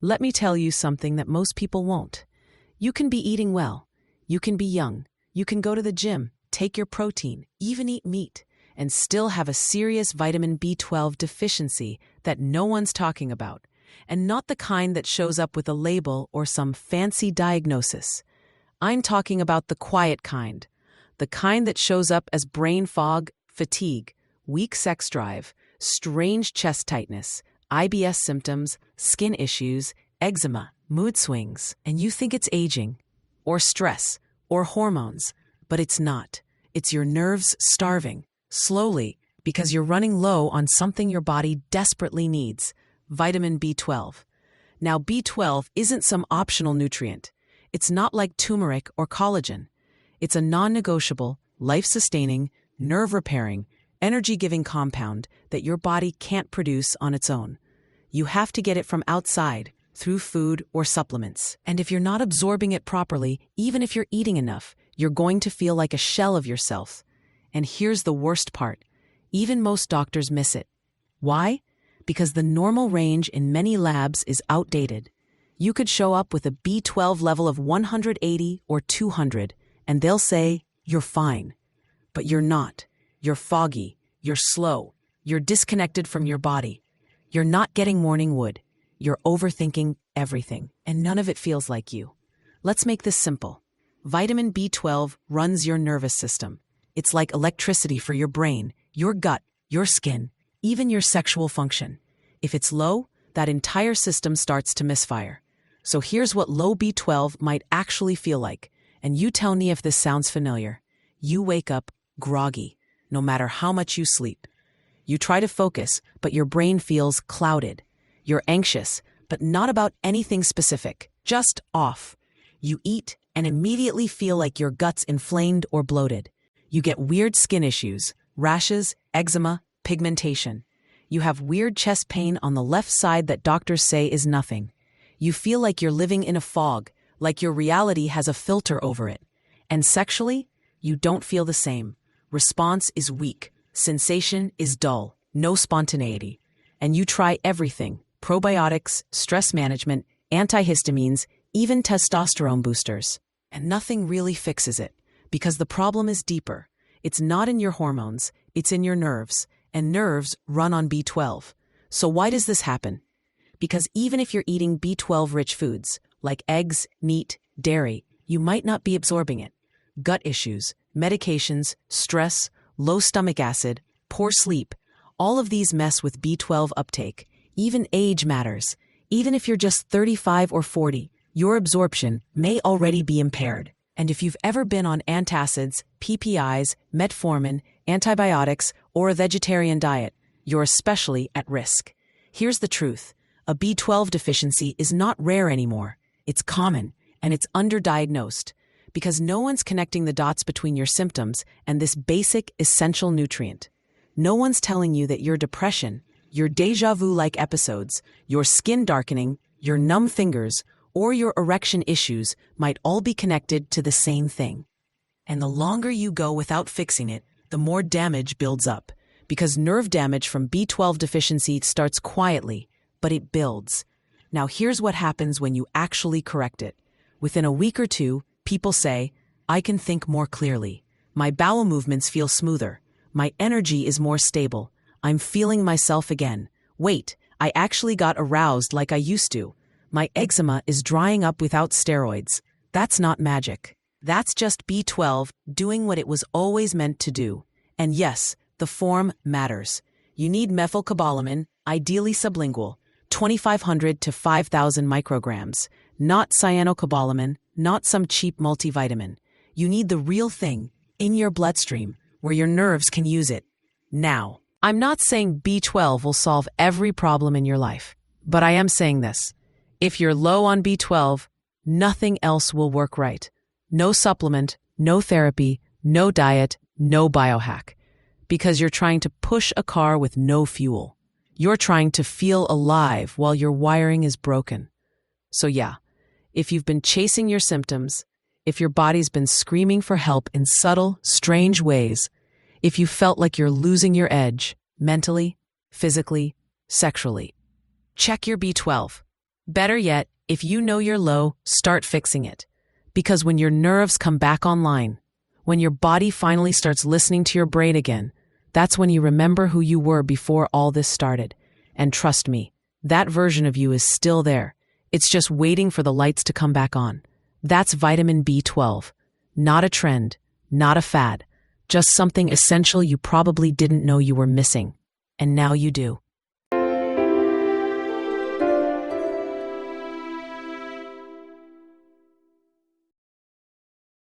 Let me tell you something that most people won't. You can be eating well. You can be young. You can go to the gym, take your protein, even eat meat, and still have a serious vitamin B12 deficiency that no one's talking about, and not the kind that shows up with a label or some fancy diagnosis. I'm talking about the quiet kind, the kind that shows up as brain fog, fatigue, weak sex drive, strange chest tightness, IBS symptoms, skin issues, eczema, mood swings, and you think it's aging, or stress, or hormones, but it's not. It's your nerves starving, slowly, because you're running low on something your body desperately needs, vitamin B12. Now, B12 isn't some optional nutrient. It's not like turmeric or collagen. It's a non-negotiable, life-sustaining, nerve-repairing, energy-giving compound that your body can't produce on its own. You have to get it from outside, through food or supplements. And if you're not absorbing it properly, even if you're eating enough, you're going to feel like a shell of yourself. And here's the worst part. Even most doctors miss it. Why? Because the normal range in many labs is outdated. You could show up with a B12 level of 180 or 200, and they'll say, you're fine. But you're not. You're foggy. You're slow. You're disconnected from your body. You're not getting morning wood. You're overthinking everything, and none of it feels like you. Let's make this simple. Vitamin B12 runs your nervous system. It's like electricity for your brain, your gut, your skin, even your sexual function. If it's low, that entire system starts to misfire. So here's what low B12 might actually feel like, and you tell me if this sounds familiar. You wake up groggy, no matter how much you sleep. You try to focus, but your brain feels clouded. You're anxious, but not about anything specific, just off. You eat and immediately feel like your gut's inflamed or bloated. You get weird skin issues, rashes, eczema, pigmentation. You have weird chest pain on the left side that doctors say is nothing. You feel like you're living in a fog, like your reality has a filter over it. And sexually, you don't feel the same. Response is weak. Sensation is dull. No spontaneity. And you try everything. Probiotics, stress management, antihistamines, even testosterone boosters. And nothing really fixes it, because the problem is deeper. It's not in your hormones, it's in your nerves, and nerves run on B12. So why does this happen? Because even if you're eating B12-rich foods, like eggs, meat, dairy, you might not be absorbing it. Gut issues, medications, stress, low stomach acid, poor sleep, all of these mess with B12 uptake. Even age matters. Even if you're just 35 or 40, your absorption may already be impaired. And if you've ever been on antacids, PPIs, metformin, antibiotics, or a vegetarian diet, you're especially at risk. Here's the truth. A B12 deficiency is not rare anymore. It's common, and it's underdiagnosed, because no one's connecting the dots between your symptoms and this basic, essential nutrient. No one's telling you that your depression, your déjà vu-like episodes, your skin darkening, your numb fingers, or your erection issues might all be connected to the same thing. And the longer you go without fixing it, the more damage builds up, because nerve damage from B12 deficiency starts quietly, but it builds. Now here's what happens when you actually correct it. Within a week or two, people say, I can think more clearly. My bowel movements feel smoother. My energy is more stable. I'm feeling myself again. Wait, I actually got aroused like I used to. My eczema is drying up without steroids. That's not magic. That's just B12 doing what it was always meant to do. And yes, the form matters. You need methylcobalamin, ideally sublingual, 2,500 to 5,000 micrograms, not cyanocobalamin, not some cheap multivitamin. You need the real thing, in your bloodstream, where your nerves can use it. Now, I'm not saying B12 will solve every problem in your life, but I am saying this. If you're low on B12, nothing else will work right. No supplement, no therapy, no diet, no biohack. Because you're trying to push a car with no fuel. You're trying to feel alive while your wiring is broken. So yeah, if you've been chasing your symptoms, if your body's been screaming for help in subtle, strange ways, if you felt like you're losing your edge, mentally, physically, sexually, check your B12. Better yet, if you know you're low, start fixing it. Because when your nerves come back online, when your body finally starts listening to your brain again, that's when you remember who you were before all this started. And trust me, that version of you is still there. It's just waiting for the lights to come back on. That's vitamin B12. Not a trend, not a fad, just something essential you probably didn't know you were missing. And now you do.